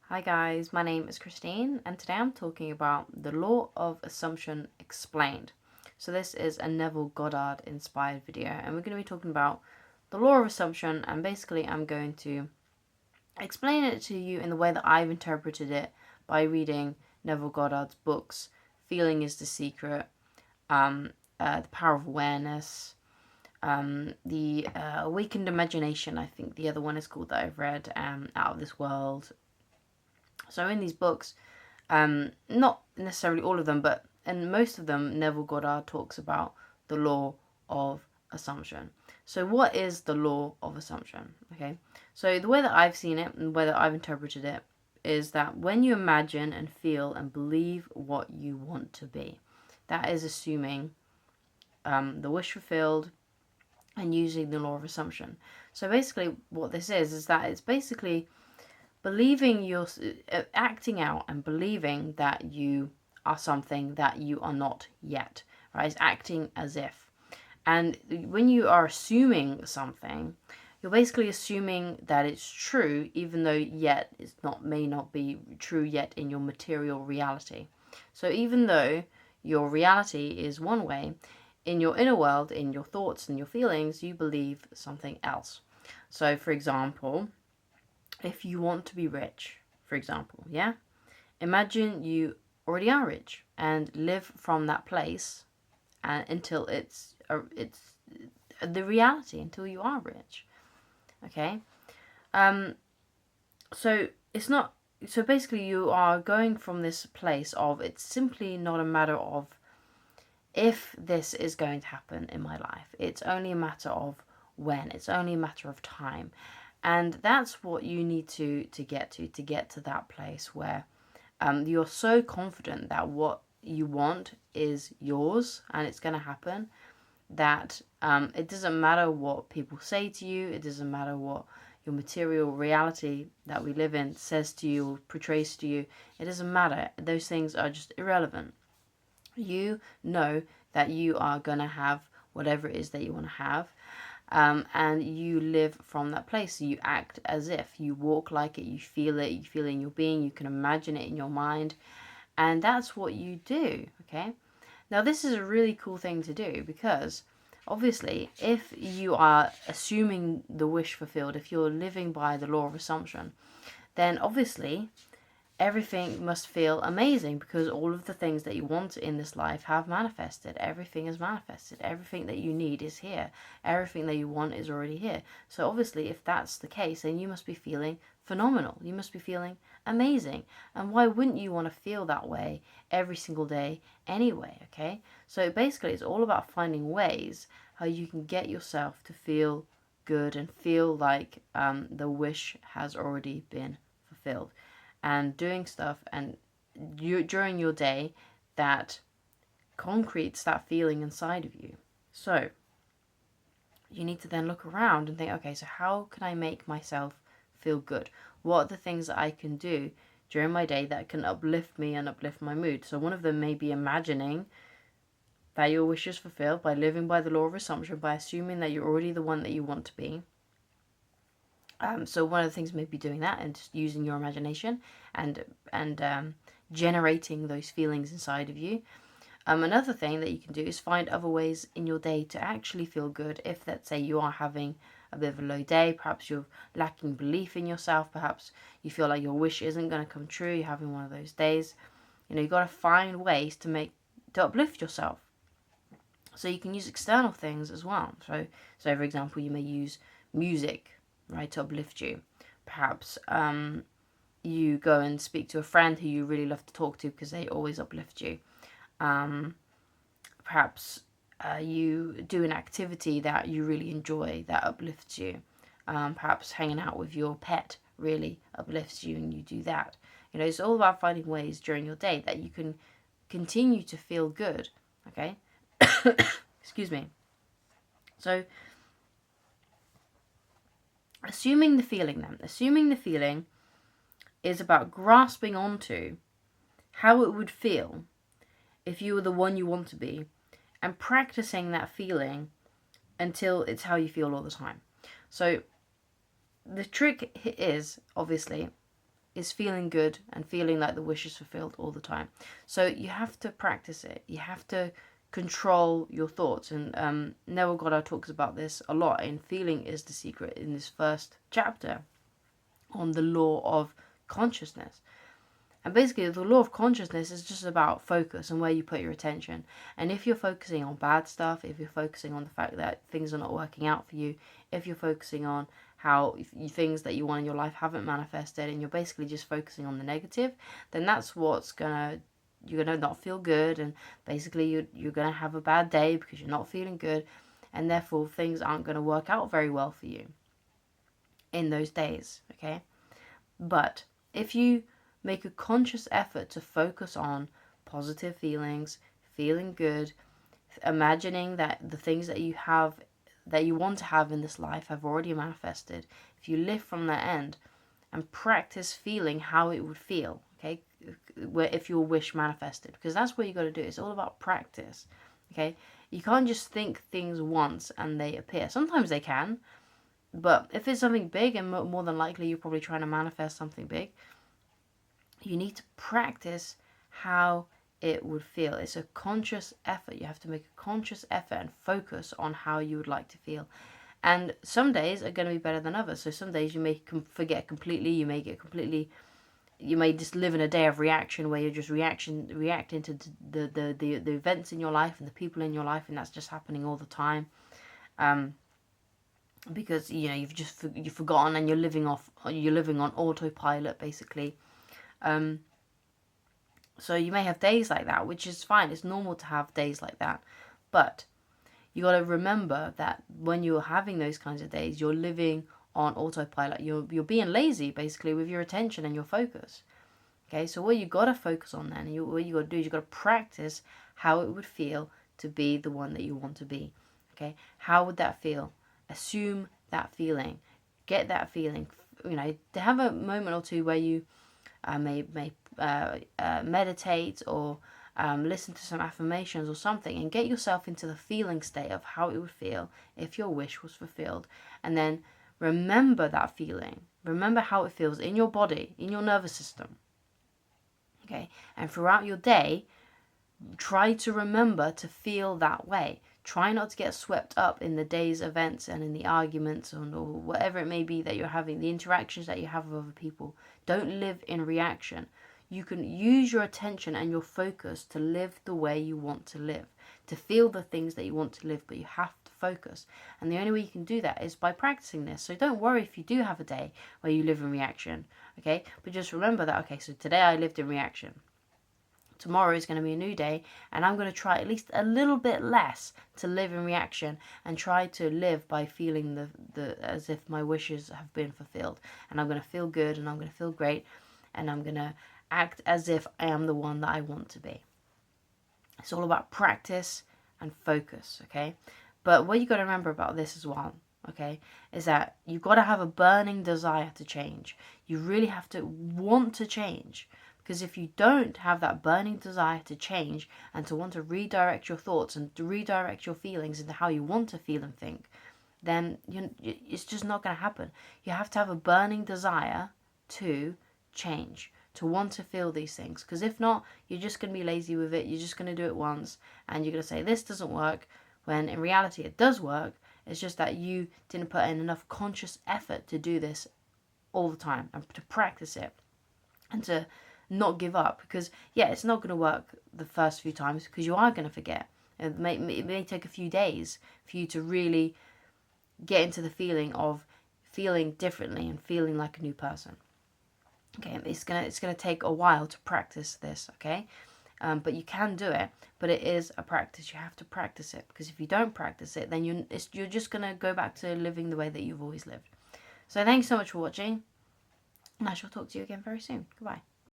Hi guys, my name is Christine and today I'm talking about the law of assumption explained. So this is a Neville Goddard inspired video and we're going to be talking about the law of assumption, and basically I'm going to explain it to you in the way that I've interpreted it by reading Neville Goddard's books, Feeling is the Secret, The Power of Awareness, the Awakened Imagination, I think the other one is called, that I've read, Out of This World. So in these books, not necessarily all of them, but in most of them, Neville Goddard talks about the law of assumption. So what is the law of assumption? Okay, so the way that I've seen it and the way that I've interpreted it is that when you imagine and feel and believe what you want to be, that is assuming the wish fulfilled and using the law of assumption. So basically what this is that it's basically believing you're acting out and believing that you are something that you are not yet, right? It's acting as if. And when you are assuming something, you're basically assuming that it's true, even though yet it's not, may not be true yet in your material reality. So even though your reality is one way, in your inner world, in your thoughts and your feelings, you believe something else. So for example, if you want to be rich, for example, yeah? Imagine you already are rich and live from that place until it's the reality, until you are rich. Okay? So it's not, so basically you are going from this place of it's simply not a matter of if this is going to happen in my life. It's only a matter of when. It's only a matter of time. And that's what you need to get to that place where you're so confident that what you want is yours and it's going to happen, that it doesn't matter what people say to you, it doesn't matter what your material reality that we live in says to you or portrays to you, it doesn't matter. Those things are just irrelevant. You know that you are going to have whatever it is that you want to have. And you live from that place. So you act as if, you walk like it, you feel it in your being, you can imagine it in your mind, and that's what you do. Okay, now this is a really cool thing to do, because obviously if you are assuming the wish fulfilled, if you're living by the law of assumption, then obviously everything must feel amazing, because all of the things that you want in this life have manifested. Everything is manifested. Everything that you need is here. Everything that you want is already here. So obviously, if that's the case, then you must be feeling phenomenal. You must be feeling amazing. And why wouldn't you want to feel that way every single day anyway, okay? So basically, it's all about finding ways how you can get yourself to feel good and feel like the wish has already been fulfilled, and doing stuff and during your day that concretes that feeling inside of you. So you need to then look around and think, okay, so how can I make myself feel good? What are the things that I can do during my day that can uplift me and uplift my mood? So one of them may be imagining that your wish is fulfilled by living by the law of assumption, by assuming that you're already the one that you want to be. So one of the things may be doing that and just using your imagination and generating those feelings inside of you. Another thing that you can do is find other ways in your day to actually feel good. If, let's say, you are having a bit of a low day, perhaps you're lacking belief in yourself, perhaps you feel like your wish isn't going to come true, you're having one of those days, you've got to find ways to uplift yourself. So you can use external things as well. So for example, you may use music, right, to uplift you. Perhaps you go and speak to a friend who you really love to talk to because they always uplift you. Perhaps you do an activity that you really enjoy that uplifts you. Perhaps hanging out with your pet really uplifts you and you do that. It's all about finding ways during your day that you can continue to feel good, okay? Excuse me. So assuming the feeling is about grasping onto how it would feel if you were the one you want to be, and practicing that feeling until it's how you feel all the time. So the trick is, obviously, is feeling good and feeling like the wish is fulfilled all the time. So you have to practice it. You have to control your thoughts. And Neville Goddard talks about this a lot in Feeling is the Secret in this first chapter on the law of consciousness. And basically, the law of consciousness is just about focus and where you put your attention. And if you're focusing on bad stuff, if you're focusing on the fact that things are not working out for you, if you're focusing on how things that you want in your life haven't manifested, and you're basically just focusing on the negative, then that's what's you're gonna not feel good, and basically you're gonna have a bad day because you're not feeling good, and therefore things aren't gonna work out very well for you in those days. Okay, but if you make a conscious effort to focus on positive feelings, feeling good, imagining that the things that you have, that you want to have in this life have already manifested. If you live from that end and practice feeling how it would feel, okay, if your wish manifested, because that's what you got to do. It's all about practice, okay? You can't just think things once and they appear. Sometimes they can, but if it's something big, and more than likely you're probably trying to manifest something big, you need to practice how it would feel. It's a conscious effort. You have to make a conscious effort and focus on how you would like to feel. And some days are going to be better than others. So some days you may forget completely. You may just live in a day of reaction where you're just reacting to the events in your life and the people in your life, and that's just happening all the time. Because you've forgotten, and you're living on autopilot basically. So you may have days like that, which is fine. It's normal to have days like that. But you got to remember that when you're having those kinds of days, you're living on autopilot. You're being lazy, basically, with your attention and your focus. Okay, so what you got to focus on then, what you got to do is you got to practice how it would feel to be the one that you want to be. Okay, how would that feel? Assume that feeling. Get that feeling. To have a moment or two where you may meditate or listen to some affirmations or something, and get yourself into the feeling state of how it would feel if your wish was fulfilled. And then remember that feeling. Remember how it feels in your body, in your nervous system. Okay, and throughout your day, try to remember to feel that way. Try not to get swept up in the day's events and in the arguments or whatever it may be that you're having, the interactions that you have with other people. Don't live in reaction. You can use your attention and your focus to live the way you want to live, to feel the things that you want to live, but you have to focus. And the only way you can do that is by practicing this. So don't worry if you do have a day where you live in reaction, okay? But just remember that, okay, so today I lived in reaction. Tomorrow is going to be a new day, and I'm going to try at least a little bit less to live in reaction and try to live by feeling the as if my wishes have been fulfilled. And I'm going to feel good, and I'm going to feel great, and I'm going to act as if I am the one that I want to be. It's all about practice and focus, okay? But what you got to remember about this as well, okay, is that you've got to have a burning desire to change. You really have to want to change. Because if you don't have that burning desire to change and to want to redirect your thoughts and to redirect your feelings into how you want to feel and think, then it's just not going to happen. You have to have a burning desire to change, to want to feel these things. Because if not, you're just going to be lazy with it. You're just going to do it once and you're going to say, this doesn't work, when in reality it does work. It's just that you didn't put in enough conscious effort to do this all the time and to practice it and to not give up. Because it's not going to work the first few times because you are going to forget. It may take a few days for you to really get into the feeling of feeling differently and feeling like a new person. Okay, it's gonna take a while to practice this. Okay, but you can do it. But it is a practice. You have to practice it, because if you don't practice it, then you're just gonna go back to living the way that you've always lived. So thanks so much for watching, and I shall talk to you again very soon. Goodbye.